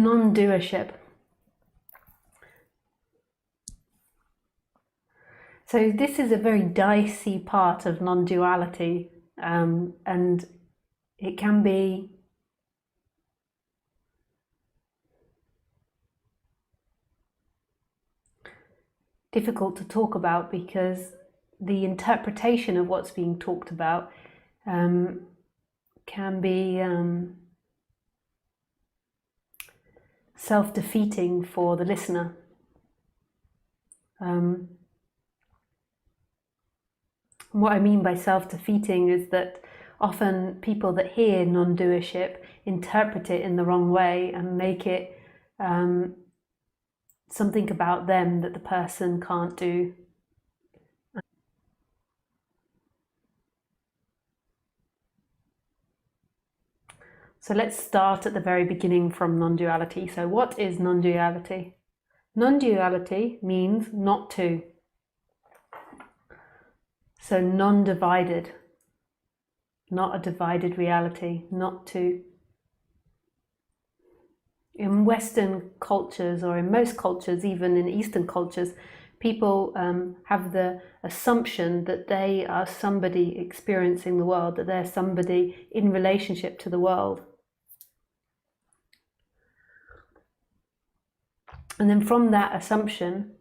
non-doership. So this is a very dicey part of non-duality, and it can be difficult to talk about because the interpretation of what's being talked about can be self-defeating for the listener. What I mean by self-defeating is that often people that hear non-doership interpret it in the wrong way and make it something about them that the person can't do. So let's start at the very beginning from non-duality. So what is non-duality? Non-duality means not two. So non-divided, not a divided reality, not two. In Western cultures, or in most cultures, even in Eastern cultures, people have the assumption that they are somebody experiencing the world, that they're somebody in relationship to the world. And then from that assumption,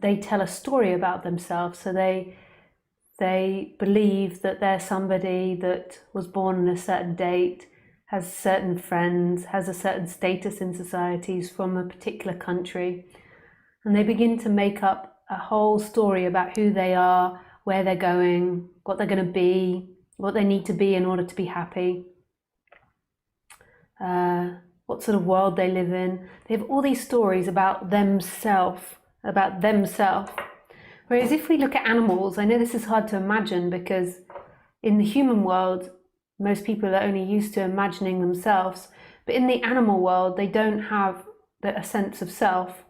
they tell a story about themselves. So they believe that they're somebody that was born on a certain date, has certain friends, has a certain status in societies from a particular country. And they begin to make up a whole story about who they are, where they're going, what they're going to be, what they need to be in order to be happy, what sort of world they live in. They have all these stories about themselves. Whereas if we look at animals, I know this is hard to imagine because in the human world, most people are only used to imagining themselves, but in the animal world, they don't have a sense of self.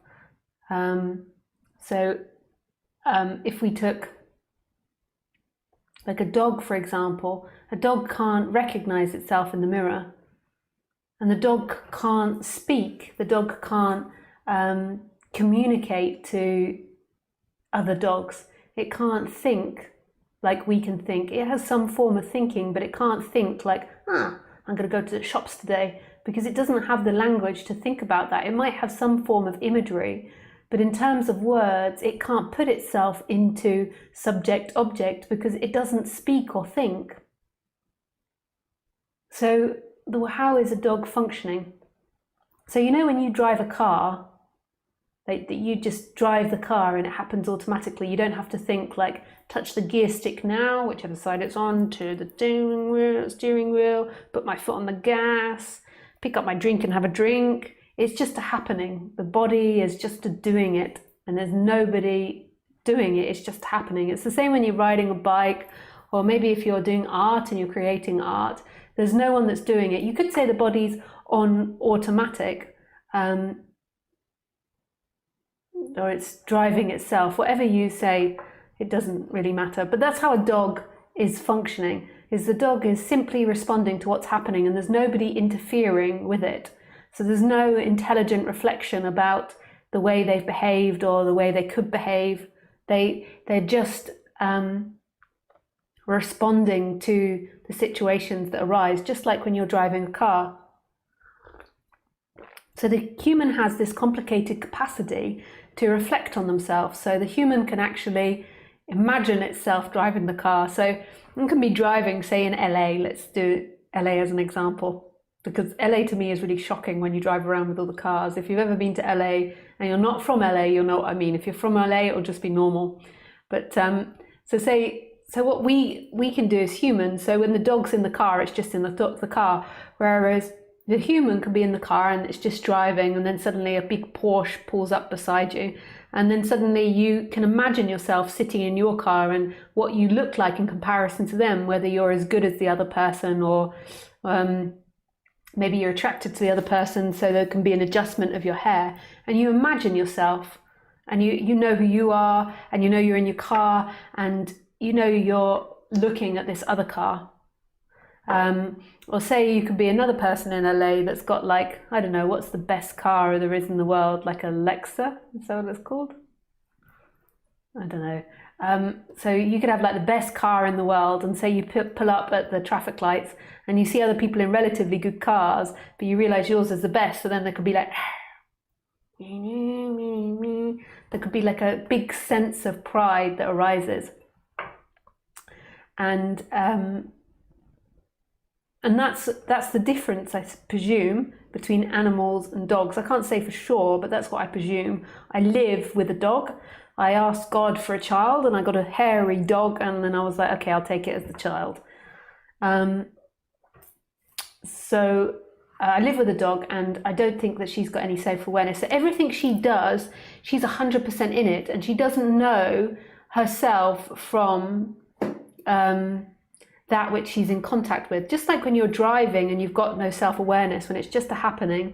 If we took like a dog, for example, a dog can't recognize itself in the mirror, and the dog can't speak, the dog can't communicate to other dogs. It can't think like we can think. It has some form of thinking, but it can't think like, I'm going to go to the shops today, because it doesn't have the language to think about that. It might have some form of imagery, but in terms of words, it can't put itself into subject-object because it doesn't speak or think. So how is a dog functioning? So you know when you drive a car, like that you just drive the car and it happens automatically. You don't have to think like, touch the gear stick now, whichever side it's on, to the steering wheel, put my foot on the gas, pick up my drink and have a drink. It's just a happening. The body is just doing it, and there's nobody doing it. It's just happening. It's the same when you're riding a bike, or maybe if you're doing art and you're creating art, there's no one that's doing it. You could say the body's on automatic, or it's driving itself. Whatever you say, it doesn't really matter. But that's how a dog is functioning, is the dog is simply responding to what's happening, and there's nobody interfering with it. So there's no intelligent reflection about the way they've behaved or the way they could behave. They're just responding to the situations that arise, just like when you're driving a car. So the human has this complicated capacity to reflect on themselves. So the human can actually imagine itself driving the car. So it can be driving, say in LA, let's do LA as an example, because LA to me is really shocking when you drive around with all the cars. If you've ever been to LA and you're not from LA, you'll know what I mean. If you're from LA, it'll just be normal. But so what we can do as humans, so when the dog's in the car, it's just in the car, whereas the human can be in the car and it's just driving, and then suddenly a big Porsche pulls up beside you, and then suddenly you can imagine yourself sitting in your car and what you look like in comparison to them, whether you're as good as the other person, or maybe you're attracted to the other person, so there can be an adjustment of your hair, and you imagine yourself, and you know who you are, and you know you're in your car, and you know you're looking at this other car. Or say you could be another person in LA that's got like, I don't know, what's the best car there is in the world, like a Lexa, is that what it's called? I don't know. So you could have like the best car in the world, and say you pull up at the traffic lights and you see other people in relatively good cars, but you realize yours is the best. So then there could be like, there could be like a big sense of pride that arises. And that's the difference, I presume, between animals and dogs. I can't say for sure, but that's what I presume. I live with a dog. I asked God for a child and I got a hairy dog, and then I was like, okay, I'll take it as the child. So I live with a dog, and I don't think that she's got any self-awareness. So everything she does, she's 100% in it, and she doesn't know herself from that which she's in contact with. Just like when you're driving and you've got no self-awareness, when it's just a happening,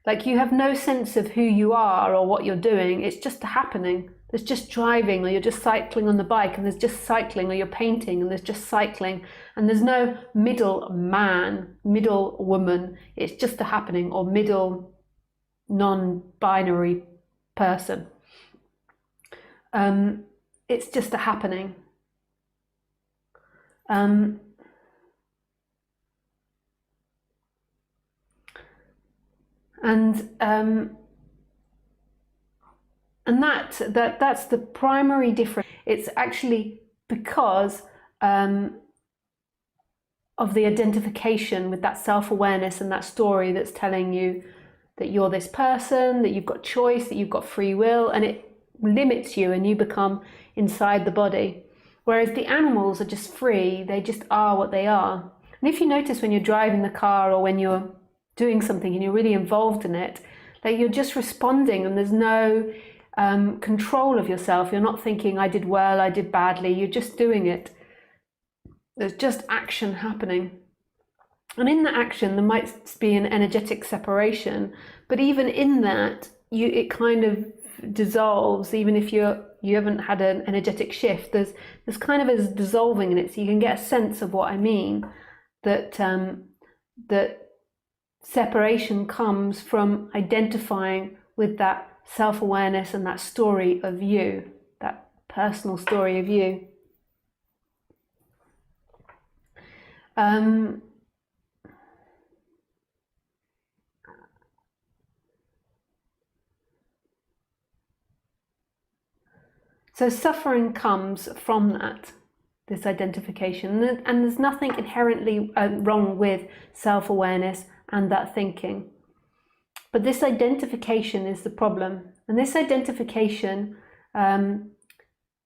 like you have no sense of who you are or what you're doing, it's just a happening. There's just driving, or you're just cycling on the bike, and there's just cycling, or you're painting and there's just cycling, and there's no middle man, middle woman, it's just a happening, or middle non-binary person. It's just a happening. And that's the primary difference. It's actually because of the identification with that self-awareness and that story that's telling you that you're this person, that you've got choice, that you've got free will, and it limits you and you become inside the body. Whereas the animals are just free, they just are what they are. And if you notice when you're driving the car or when you're doing something and you're really involved in it, that you're just responding and there's no control of yourself. You're not thinking, I did well, I did badly, you're just doing it. There's just action happening. And in the action, there might be an energetic separation, but even in that, it kind of dissolves. Even if you haven't had an energetic shift, there's kind of a dissolving in it, so you can get a sense of what I mean, that that separation comes from identifying with that self-awareness and that story of you, that personal story of you. So suffering comes from that, this identification, and there's nothing inherently wrong with self-awareness and that thinking. But this identification is the problem, and this identification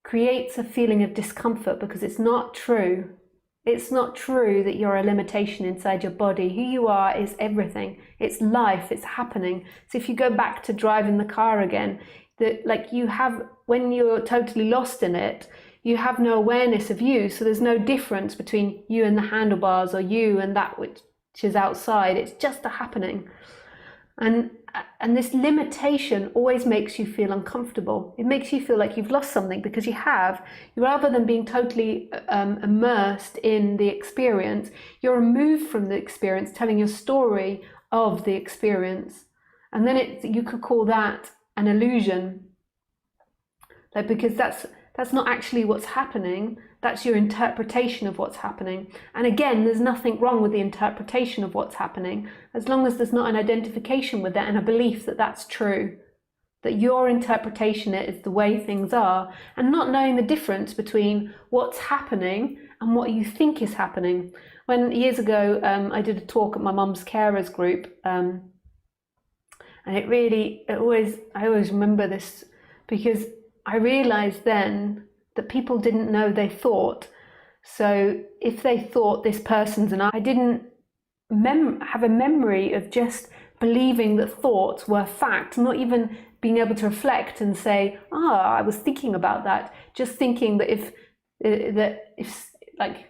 creates a feeling of discomfort because it's not true. It's not true that you're a limitation inside your body. Who you are is everything. It's life, it's happening. So if you go back to driving the car again, that like you have, when you're totally lost in it, you have no awareness of you. So there's no difference between you and the handlebars or you and that which is outside. It's just a happening. And this limitation always makes you feel uncomfortable. It makes you feel like you've lost something because you have. Rather than being totally immersed in the experience, you're removed from the experience, telling your story of the experience. And then you could call that an illusion, like, because that's not actually what's happening. That's your interpretation of what's happening. And again, there's nothing wrong with the interpretation of what's happening, as long as there's not an identification with that and a belief that that's true, that your interpretation is the way things are, and not knowing the difference between what's happening and what you think is happening. When years ago, I did a talk at my mum's carers group, and I always remember this, because I realized then that people didn't know they thought. So if they thought this person's I didn't have a memory of just believing that thoughts were fact, not even being able to reflect and say, I was thinking about that. Just thinking that if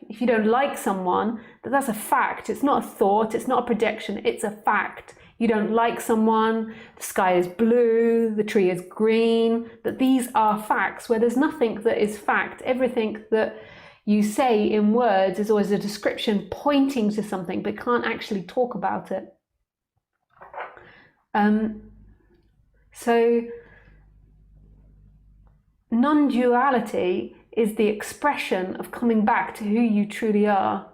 you don't like someone, that's a fact. It's not a thought, it's not a projection, it's a fact. You don't like someone, the sky is blue, the tree is green, that these are facts, where there's nothing that is fact. Everything that you say in words is always a description pointing to something, but can't actually talk about it. So non-duality is the expression of coming back to who you truly are,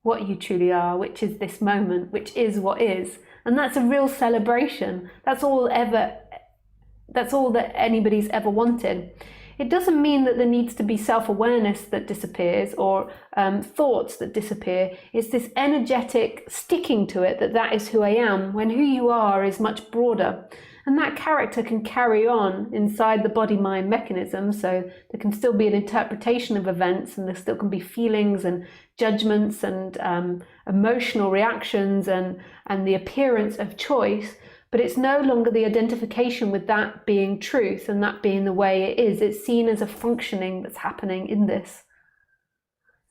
what you truly are, which is this moment, which is what is. And that's a real celebration. That's all that anybody's ever wanted. It doesn't mean that there needs to be self-awareness that disappears or thoughts that disappear. It's this energetic sticking to it, that is who I am, when who you are is much broader. And that character can carry on inside the body-mind mechanism, so there can still be an interpretation of events, and there still can be feelings and judgments and emotional reactions and the appearance of choice, but it's no longer the identification with that being truth and that being the way it is. It's seen as a functioning that's happening in this.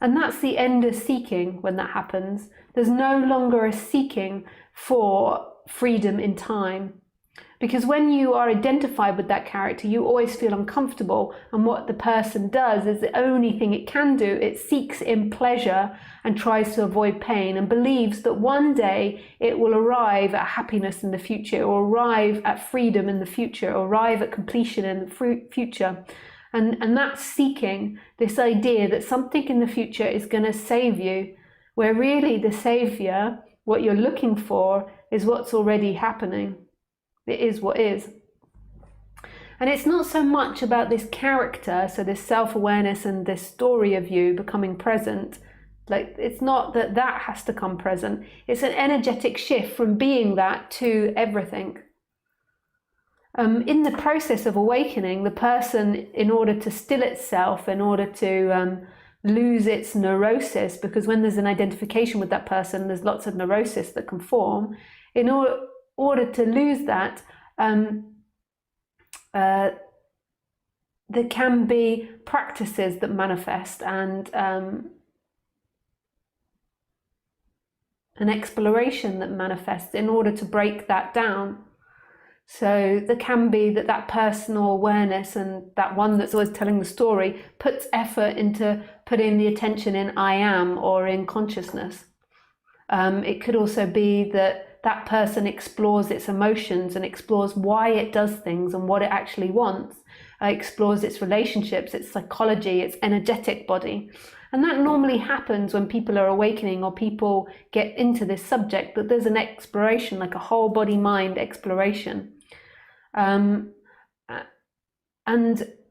And that's the end of seeking when that happens. There's no longer a seeking for freedom in time. Because when you are identified with that character, you always feel uncomfortable, and what the person does is the only thing it can do. It seeks in pleasure and tries to avoid pain, and believes that one day it will arrive at happiness in the future, or arrive at freedom in the future, or arrive at completion in the future. And that's seeking, this idea that something in the future is going to save you, where really the savior, what you're looking for, is what's already happening. It is what is. And it's not so much about this character, so this self-awareness and this story of you becoming present. Like, it's not that that has to come present. It's an energetic shift from being that to everything. In the process of awakening, the person, in order to still itself, in order to lose its neurosis, because when there's an identification with that person, there's lots of neurosis that can form. In order to lose that, there can be practices that manifest and an exploration that manifests in order to break that down. So there can be that personal awareness, and that one that's always telling the story puts effort into putting the attention in I am or in consciousness. It could also be that person explores its emotions and explores why it does things and what it actually wants, explores its relationships, its psychology, its energetic body. And that normally happens when people are awakening or people get into this subject, that there's an exploration, like a whole body mind exploration. And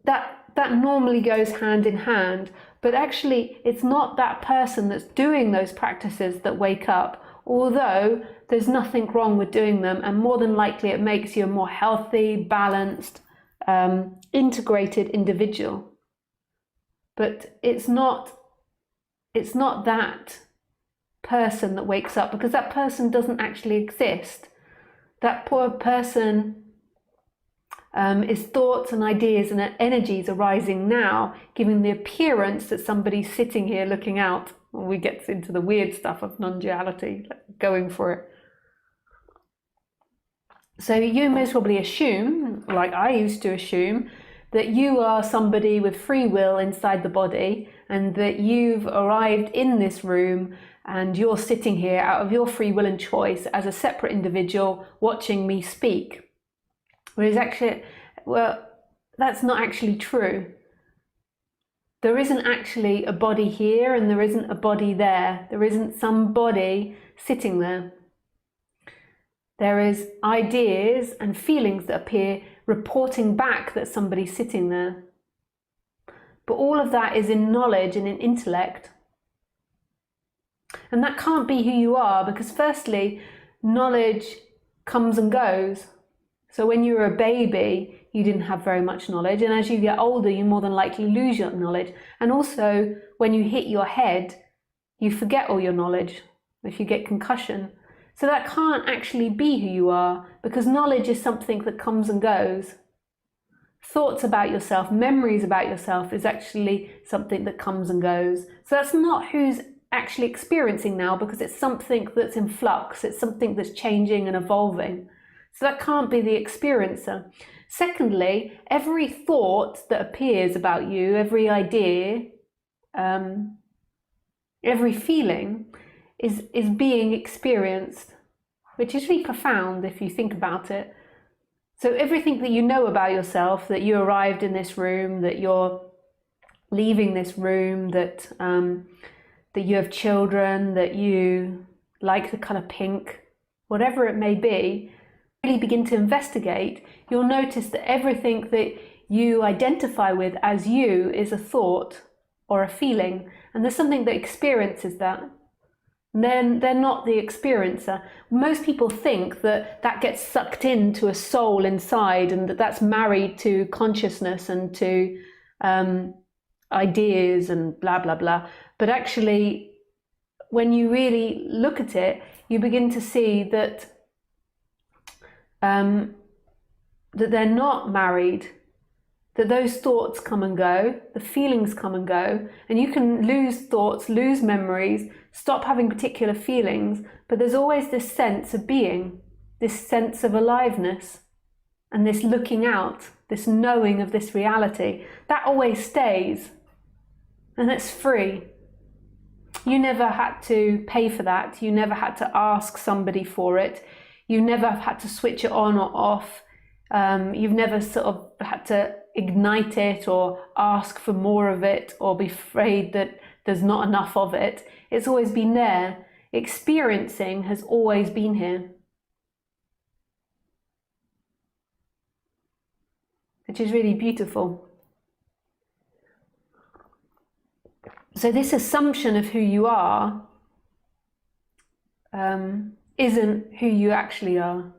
that normally goes hand in hand, but actually it's not that person that's doing those practices that wake up, although there's nothing wrong with doing them, and more than likely it makes you a more healthy, balanced, integrated individual. But it's not that person that wakes up, because that person doesn't actually exist. That poor person is thoughts and ideas and energies arising now, giving the appearance that somebody's sitting here looking out. We get into the weird stuff of non-duality, going for it. So you most probably assume, like I used to assume, that you are somebody with free will inside the body, and that you've arrived in this room and you're sitting here out of your free will and choice as a separate individual watching me speak. Whereas actually, well, that's not actually true. There isn't actually a body here and there isn't a body there. There isn't some body sitting there. There is ideas and feelings that appear reporting back that somebody's sitting there. But all of that is in knowledge and in intellect. And that can't be who you are, because firstly, knowledge comes and goes. So when you were a baby, you didn't have very much knowledge, and as you get older, you more than likely lose your knowledge. And also, when you hit your head, you forget all your knowledge if you get concussion. So that can't actually be who you are, because knowledge is something that comes and goes. Thoughts about yourself, memories about yourself is actually something that comes and goes. So that's not who's actually experiencing now, because it's something that's in flux, it's something that's changing and evolving. So that can't be the experiencer. Secondly, every thought that appears about you, every idea, every feeling is being experienced, which is really profound if you think about it. So everything that you know about yourself, that you arrived in this room, that you're leaving this room, that that you have children, that you like the color pink, whatever it may be, really begin to investigate, you'll notice that everything that you identify with as you is a thought or a feeling, and there's something that experiences that. Then they're not the experiencer. Most people think that that gets sucked into a soul inside, and that that's married to consciousness and to ideas and blah blah blah. But actually, when you really look at it, you begin to see that that they're not married, that those thoughts come and go, the feelings come and go, and you can lose thoughts, lose memories, stop having particular feelings, but there's always this sense of being, this sense of aliveness, and this looking out, this knowing of this reality. That always stays, and it's free. You never had to pay for that. You never had to ask somebody for it. You never had to switch it on or off. You've never sort of had to ignite it or ask for more of it or be afraid that there's not enough of it. It's always been there. Experiencing has always been here, which is really beautiful. So this assumption of who you are isn't who you actually are.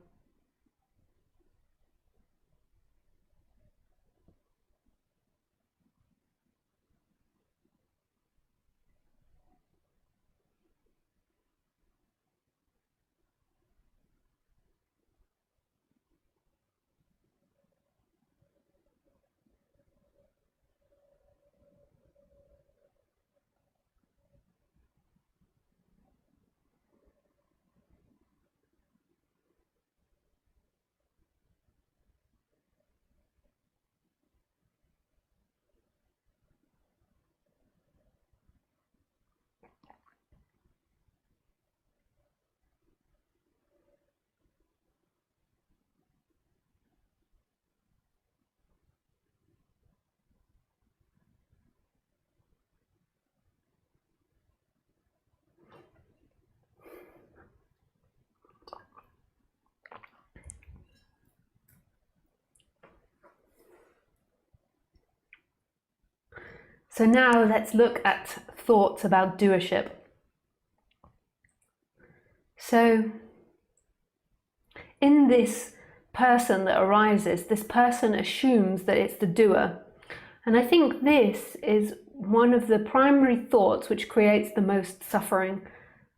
So now let's look at thoughts about doership. So in this person that arises, this person assumes that it's the doer. And I think this is one of the primary thoughts which creates the most suffering.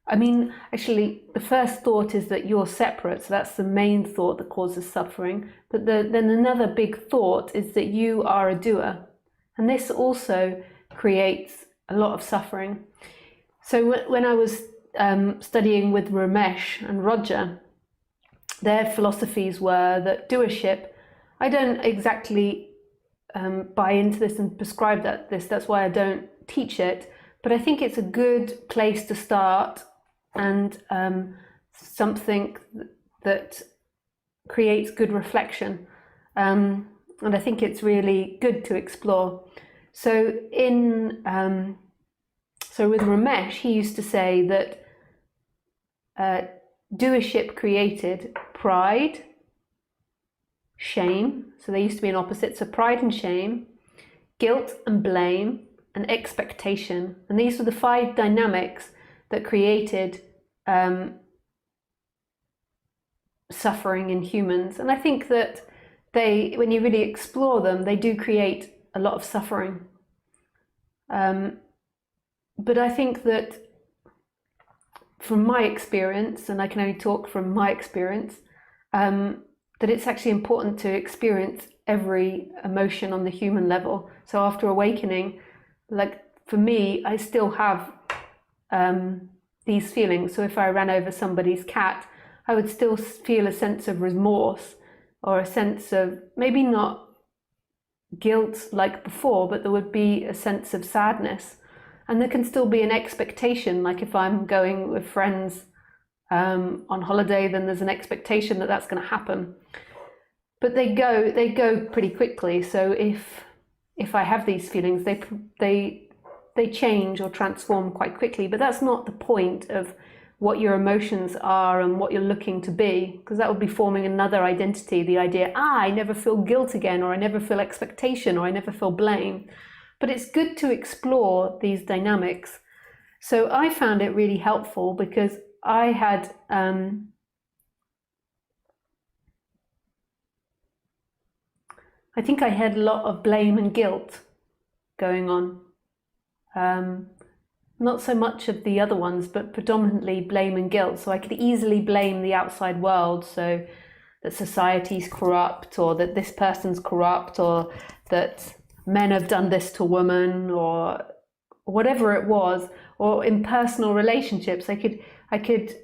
I mean, actually, the first thought is that you're separate, so that's the main thought that causes suffering. But then another big thought is that you are a doer. And this also creates a lot of suffering. So when I was studying with Ramesh and Roger, their philosophies were that doership, I don't exactly buy into this and prescribe that's why I don't teach it, but I think it's a good place to start, and something that creates good reflection, and I think it's really good to explore. So with Ramesh, he used to say that doership created pride, shame, so they used to be an opposite, so pride and shame, guilt and blame, and expectation. And these were the 5 dynamics that created suffering in humans. And I think that when you really explore them, they do create a lot of suffering. But I think that from my experience, and I can only talk from my experience, that it's actually important to experience every emotion on the human level. So after awakening, like for me, I still have these feelings. So if I ran over somebody's cat, I would still feel a sense of remorse, or a sense of, maybe not guilt like before, but there would be a sense of sadness. And there can still be an expectation, like if I'm going with friends on holiday, then there's an expectation that that's going to happen. But they go pretty quickly. So if I have these feelings, they change or transform quite quickly. But that's not the point of what your emotions are and what you're looking to be, because that would be forming another identity, the idea, I never feel guilt again, or I never feel expectation, or I never feel blame. But it's good to explore these dynamics. So I found it really helpful because I had I think I had a lot of blame and guilt going on. Not so much of the other ones, but predominantly blame and guilt. So I could easily blame the outside world, so that society's corrupt, or that this person's corrupt, or that men have done this to women, or whatever it was. Or in personal relationships, I could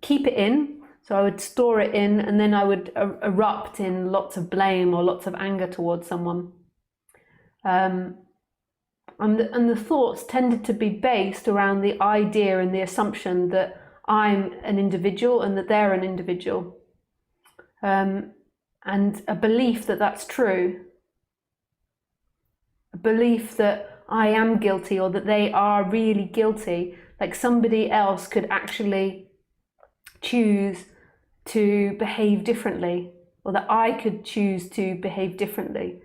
keep it in, so I would store it in, and then I would erupt in lots of blame or lots of anger towards someone. And the thoughts tended to be based around the idea and the assumption that I'm an individual and that they're an individual, and a belief that that's true, a belief that I am guilty or that they are really guilty, like somebody else could actually choose to behave differently, or that I could choose to behave differently.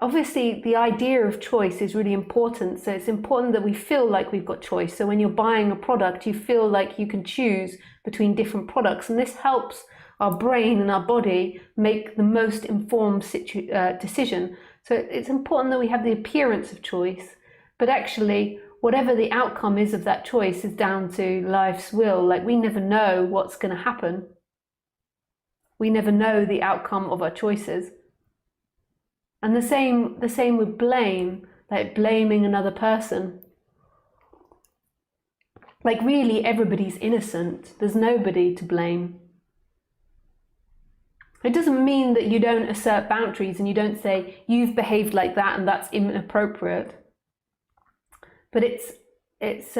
Obviously, the idea of choice is really important. So it's important that we feel like we've got choice. So when you're buying a product, you feel like you can choose between different products. And this helps our brain and our body make the most informed decision. So it's important that we have the appearance of choice, but actually, whatever the outcome is of that choice is down to life's will. Like, we never know what's going to happen. We never know the outcome of our choices. And the same with blame, like blaming another person. Like, really, everybody's innocent. There's nobody to blame. It doesn't mean that you don't assert boundaries and you don't say, you've behaved like that and that's inappropriate. But it's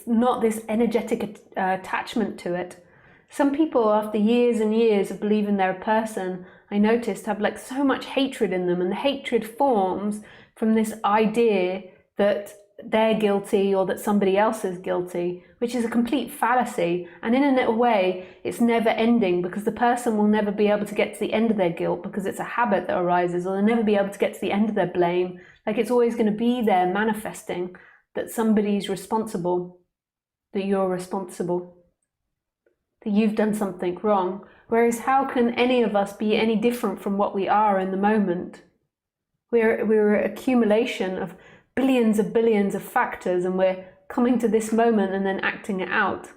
not this energetic attachment to it. Some people, after years and years of believing they're a person, I noticed, have like so much hatred in them, and the hatred forms from this idea that they're guilty or that somebody else is guilty, which is a complete fallacy. And in a way, it's never ending, because the person will never be able to get to the end of their guilt because it's a habit that arises, or they'll never be able to get to the end of their blame. Like, it's always going to be there manifesting that somebody's responsible, that you're responsible, that you've done something wrong. Whereas how can any of us be any different from what we are in the moment? We're an accumulation of billions of factors, and we're coming to this moment and then acting it out.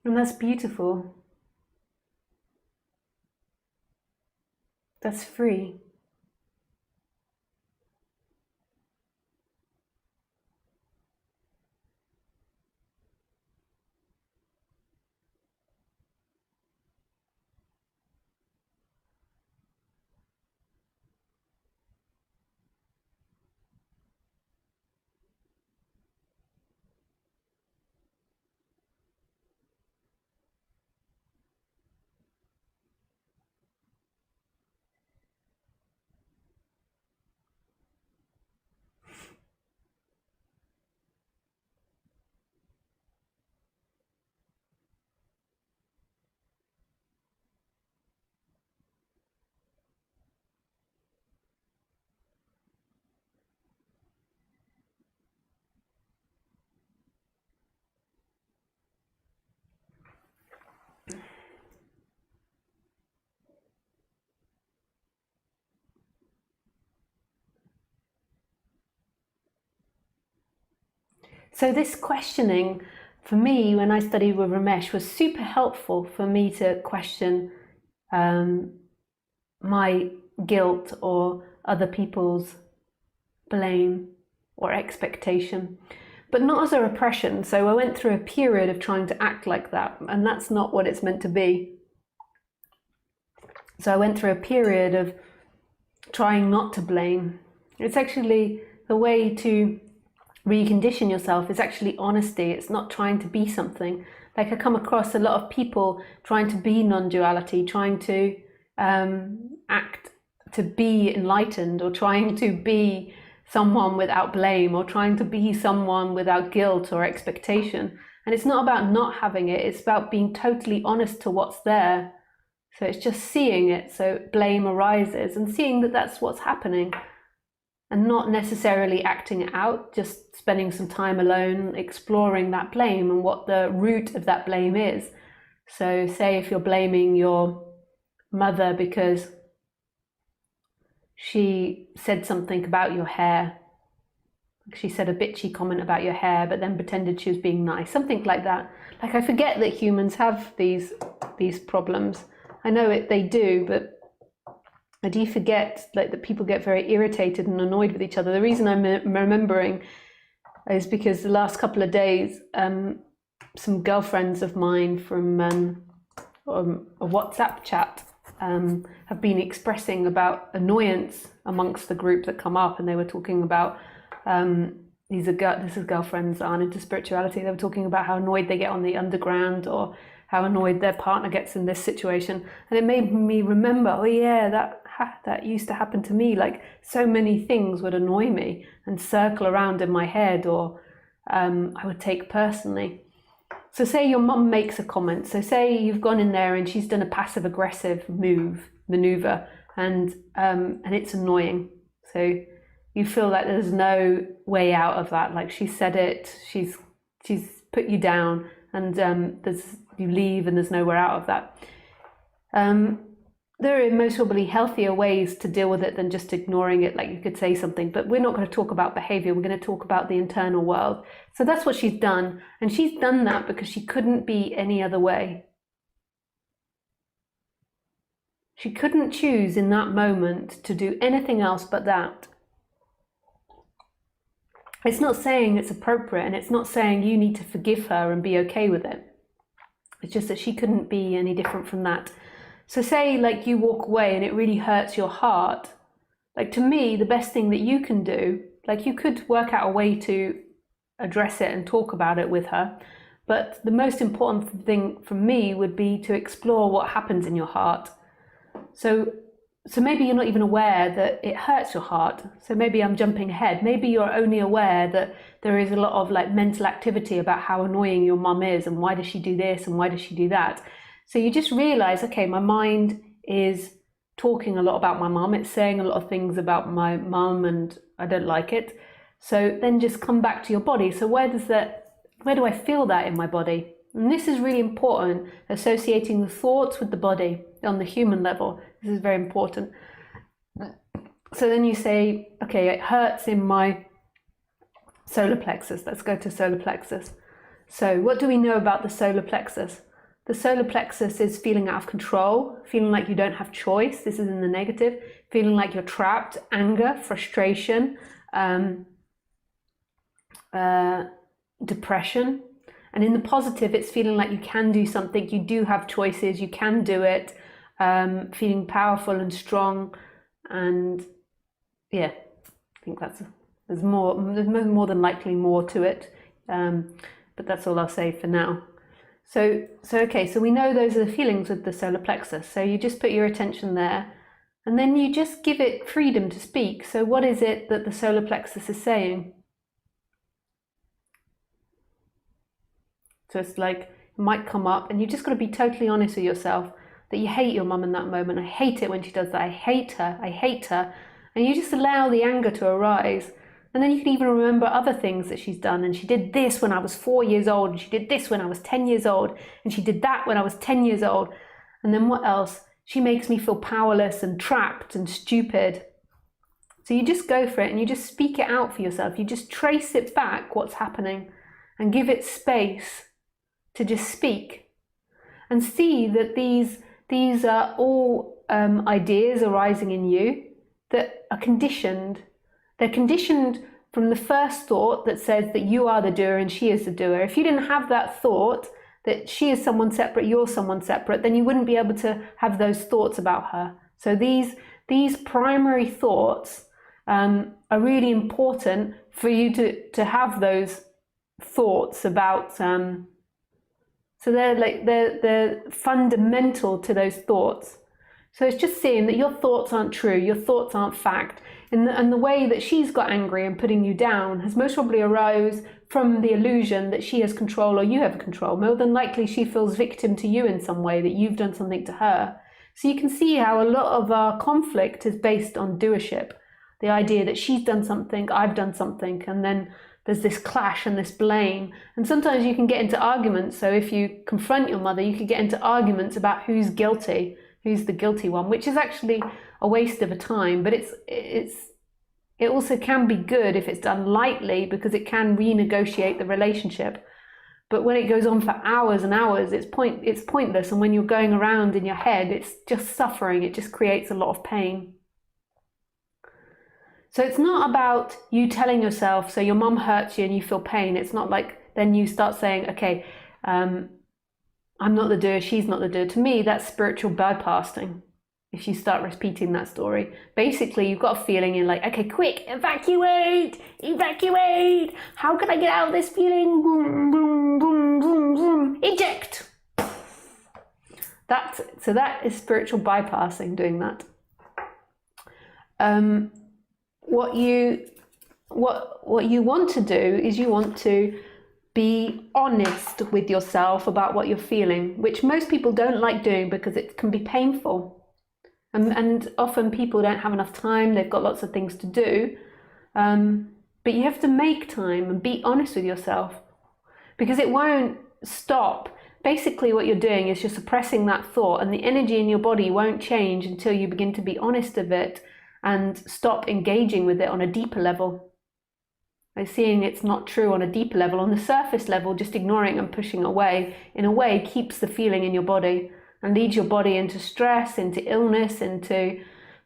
And that's beautiful. That's free. So this questioning, for me, when I studied with Ramesh, was super helpful for me to question my guilt or other people's blame or expectation. but not as a repression. So I went through a period of trying to act like that, and that's not what it's meant to be. So I went through a period of trying not to blame. It's actually the way to recondition yourself is actually honesty. It's not trying to be something. Like I come across a lot of people trying to be non-duality, trying to act to be enlightened, or trying to be someone without blame, or trying to be someone without guilt or expectation. And it's not about not having it, it's about being totally honest to what's there. So it's just seeing it, so blame arises, and seeing that that's what's happening, and not necessarily acting it out, just spending some time alone exploring that blame and what the root of that blame is. So say if you're blaming your mother because she said something about your hair, she said a bitchy comment about your hair, but then pretended she was being nice, something like that. Like, I forget that humans have these problems. I know they do, but I do forget that people get very irritated and annoyed with each other. The reason I'm remembering is because the last couple of days, some girlfriends of mine from a WhatsApp chat have been expressing about annoyance amongst the group that come up, and they were talking about this is girlfriends aren't into spirituality. They were talking about how annoyed they get on the underground, or how annoyed their partner gets in this situation, and it made me remember, oh yeah, that used to happen to me. Like, so many things would annoy me and circle around in my head, or I would take personally. So say your mum makes a comment. So say you've gone in there and she's done a passive aggressive maneuver, and it's annoying. So you feel like there's no way out of that. Like, she said it, she's put you down, and you leave and there's nowhere out of that. There are most probably healthier ways to deal with it than just ignoring it. Like, you could say something, but we're not going to talk about behavior. We're going to talk about the internal world. So that's what she's done. And she's done that because she couldn't be any other way. She couldn't choose in that moment to do anything else but that. It's not saying it's appropriate, and it's not saying you need to forgive her and be okay with it. It's just that she couldn't be any different from that. So say like you walk away and it really hurts your heart. Like, to me, the best thing that you can do, like, you could work out a way to address it and talk about it with her. But the most important thing for me would be to explore what happens in your heart. So maybe you're not even aware that it hurts your heart. So maybe I'm jumping ahead. Maybe you're only aware that there is a lot of like mental activity about how annoying your mum is, and why does she do this and why does she do that. So you just realize, okay, my mind is talking a lot about my mum. It's saying a lot of things about my mum, and I don't like it. So then just come back to your body. So where do I feel that in my body? And this is really important, associating the thoughts with the body on the human level. This is very important. So then you say, okay, it hurts in my solar plexus. Let's go to solar plexus. So what do we know about the solar plexus? The solar plexus is feeling out of control, feeling like you don't have choice. This is in the negative. Feeling like you're trapped, anger, frustration, depression. And in the positive, it's feeling like you can do something, you do have choices, you can do it, feeling powerful and strong. And yeah, I think there's more than likely more to it, but that's all I'll say for now. So okay, so we know those are the feelings with the solar plexus. So you just put your attention there, and then you just give it freedom to speak. So what is it that the solar plexus is saying? So it's like, it might come up, and you just got to be totally honest with yourself that you hate your mum in that moment. I hate it when she does that. I hate her. And you just allow the anger to arise. And then you can even remember other things that she's done. And she did this when I was 4 years old, and she did this when I was 10 years old, and she did that when I was 10 years old. And then what else? She makes me feel powerless and trapped and stupid. So you just go for it, and you just speak it out for yourself. You just trace it back, what's happening, and give it space to just speak, and see that these are all ideas arising in you that are conditioned. They're conditioned from the first thought that says that you are the doer and she is the doer. If you didn't have that thought that she is someone separate, you're someone separate, then you wouldn't be able to have those thoughts about her. So these primary thoughts are really important for you to have those thoughts about. So they're fundamental to those thoughts. So it's just seeing that your thoughts aren't true, your thoughts aren't fact. And the way that she's got angry and putting you down has most probably arose from the illusion that she has control or you have control. More than likely she feels victim to you in some way, that you've done something to her. So you can see how a lot of our conflict is based on doership. The idea that she's done something, I've done something, and then there's this clash and this blame. And sometimes you can get into arguments. So if you confront your mother, you could get into arguments about who's guilty, who's the guilty one, which is actually a waste of a time. But it also can be good if it's done lightly, because it can renegotiate the relationship. But when it goes on for hours and hours, it's pointless. And when you're going around in your head, it's just suffering. It just creates a lot of pain. So it's not about you telling yourself, so your mum hurts you and you feel pain. It's not like then you start saying, okay, I'm not the doer, she's not the doer. To me, that's spiritual bypassing. If you start repeating that story, basically you've got a feeling, you're like, okay, quick, evacuate, evacuate. How can I get out of this feeling? Boom, boom, boom, boom, boom. Eject. So that is spiritual bypassing, doing that. What you want to do is you want to be honest with yourself about what you're feeling, which most people don't like doing because it can be painful. And often people don't have enough time, they've got lots of things to do. But you have to make time and be honest with yourself, because it won't stop. Basically what you're doing is you're suppressing that thought, and the energy in your body won't change until you begin to be honest of it and stop engaging with it on a deeper level. By seeing it's not true on a deeper level, on the surface level, just ignoring and pushing away, in a way keeps the feeling in your body and leads your body into stress, into illness, into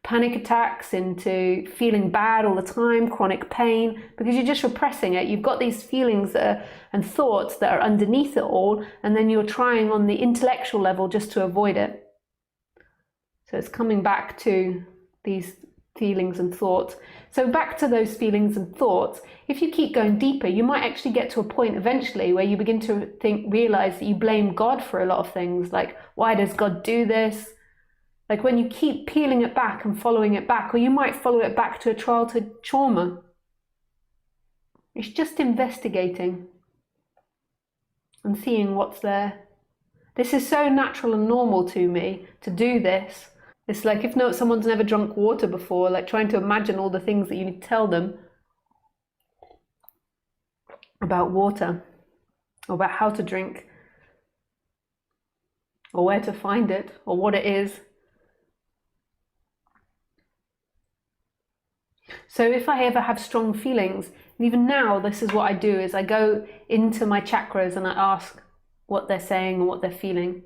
panic attacks, into feeling bad all the time, chronic pain, because you're just repressing it. You've got these feelings and thoughts that are underneath it all, and then you're trying on the intellectual level just to avoid it. So it's coming back to these feelings and thoughts. So back to those feelings and thoughts, if you keep going deeper, you might actually get to a point eventually where you begin to realize that you blame God for a lot of things, like, why does God do this? Like when you keep peeling it back and following it back, or you might follow it back to a childhood trauma. It's just investigating and seeing what's there. This is so natural and normal to me to do this. It's like if someone's never drunk water before, like trying to imagine all the things that you need to tell them about water, or about how to drink, or where to find it, or what it is. So if I ever have strong feelings, and even now this is what I do, is I go into my chakras and I ask what they're saying and what they're feeling.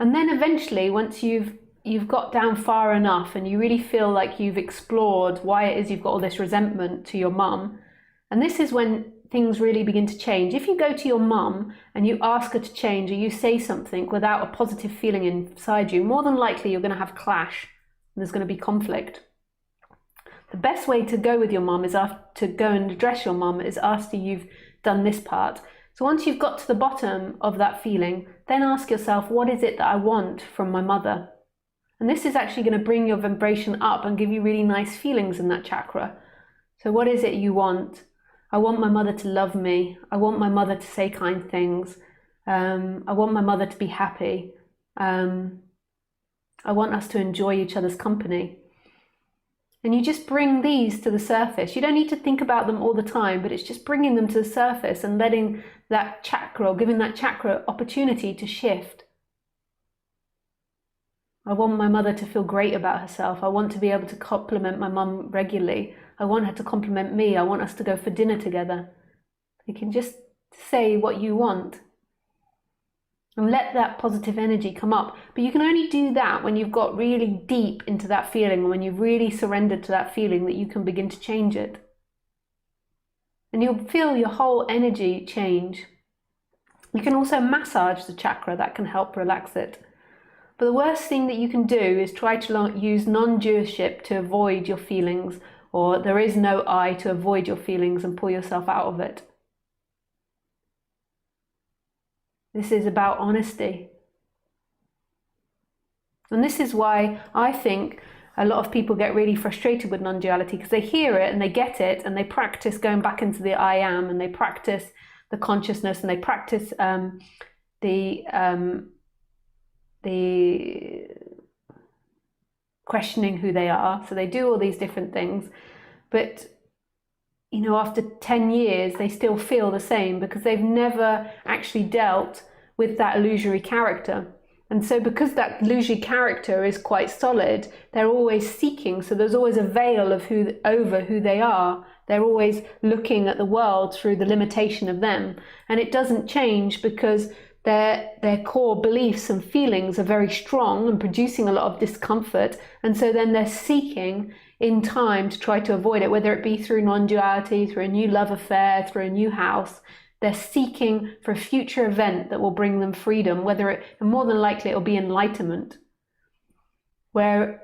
And then eventually, once you've got down far enough and you really feel like you've explored why it is you've got all this resentment to your mum, and this is when things really begin to change. If you go to your mum and you ask her to change, or you say something without a positive feeling inside you, more than likely you're going to have clash and there's going to be conflict. The best way to go with your mum is to go and address your mum is after you've done this part. So once you've got to the bottom of that feeling, then ask yourself, what is it that I want from my mother? And this is actually going to bring your vibration up and give you really nice feelings in that chakra. So what is it you want? I want my mother to love me. I want my mother to say kind things. I want my mother to be happy. I want us to enjoy each other's company. And you just bring these to the surface. You don't need to think about them all the time, but it's just bringing them to the surface and letting that chakra, or giving that chakra opportunity to shift. I want my mother to feel great about herself. I want to be able to compliment my mum regularly. I want her to compliment me. I want us to go for dinner together. You can just say what you want and let that positive energy come up. But you can only do that when you've got really deep into that feeling, and when you've really surrendered to that feeling, that you can begin to change it. and you'll feel your whole energy change. You can also massage the chakra, that can help relax it. But the worst thing that you can do is try to use non-Doership to avoid your feelings, or there is no I to avoid your feelings and pull yourself out of it. This is about honesty. And this is why I think a lot of people get really frustrated with non-duality, because they hear it and they get it and they practice going back into the I am, and they practice the consciousness, and they practice the questioning who they are. So they do all these different things, but you know, after 10 years they still feel the same, because they've never actually dealt with that illusory character. And so because that illusory character is quite solid, they're always seeking. So there's always a veil of over who they are. They're always looking at the world through the limitation of them. And it doesn't change, because their core beliefs and feelings are very strong and producing a lot of discomfort. And so then they're seeking in time to try to avoid it, whether it be through non-duality, through a new love affair, through a new house. They're seeking for a future event that will bring them freedom, and more than likely it'll be enlightenment. Whereas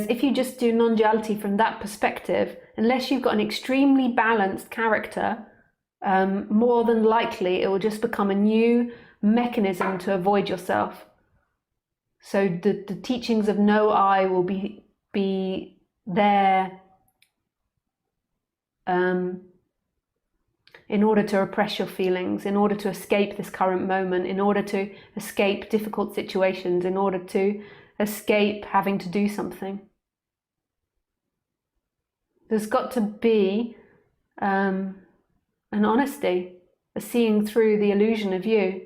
if you just do non-duality from that perspective, unless you've got an extremely balanced character, more than likely it will just become a new mechanism to avoid yourself. So the teachings of no I will be there in order to repress your feelings, in order to escape this current moment, in order to escape difficult situations, in order to escape having to do something. There's got to be an honesty, a seeing through the illusion of you.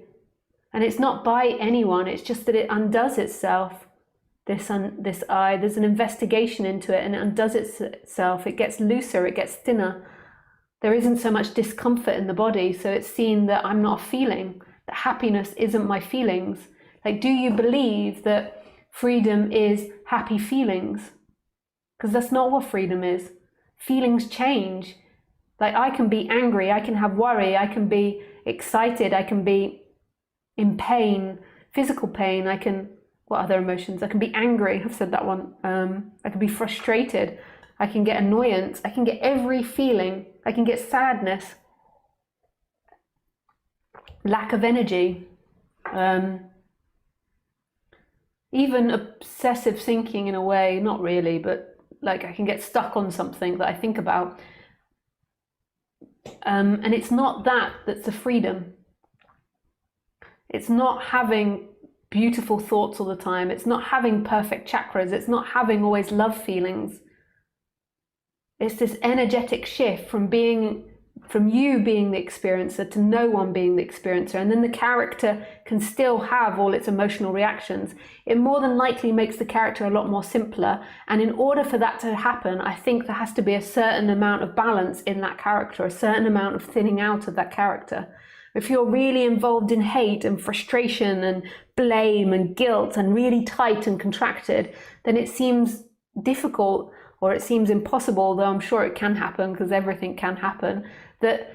And it's not by anyone, it's just that it undoes itself. This I, there's an investigation into it, and it undoes itself. It gets looser, it gets thinner. There isn't so much discomfort in the body, so it's seen that I'm not a feeling, that happiness isn't my feelings. Like, do you believe that freedom is happy feelings? Because that's not what freedom is. Feelings change. Like, I can be angry, I can have worry, I can be excited, I can be in pain, physical pain, what other emotions? I can be angry, I've said that one. I can be frustrated, I can get annoyance, I can get every feeling, I can get sadness, lack of energy, even obsessive thinking in a way, not really, but like I can get stuck on something that I think about. And it's not that's the freedom. It's not having beautiful thoughts all the time. It's not having perfect chakras. It's not having always love feelings. It's this energetic shift from you being the experiencer to no one being the experiencer. And then the character can still have all its emotional reactions. It more than likely makes the character a lot more simpler. And in order for that to happen, I think there has to be a certain amount of balance in that character, a certain amount of thinning out of that character. If you're really involved in hate and frustration and blame and guilt and really tight and contracted, then it seems difficult, or it seems impossible, though I'm sure it can happen, because everything can happen, that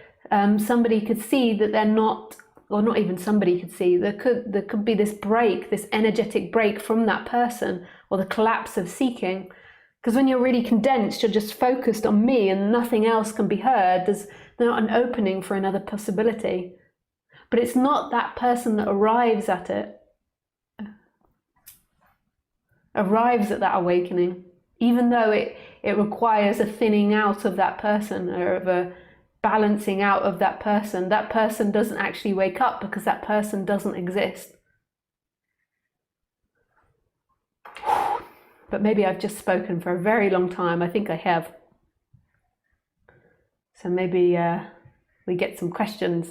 somebody could see that they're not, or not even somebody could see, there could be this break, this energetic break from that person, or the collapse of seeking. Because when you're really condensed, you're just focused on me and nothing else can be heard. There's not an opening for another possibility. But it's not that person that arrives at that awakening. Even though it requires a thinning out of that person, or of a balancing out of that person doesn't actually wake up, because that person doesn't exist. But maybe I've just spoken for a very long time. I think I have. So maybe we get some questions.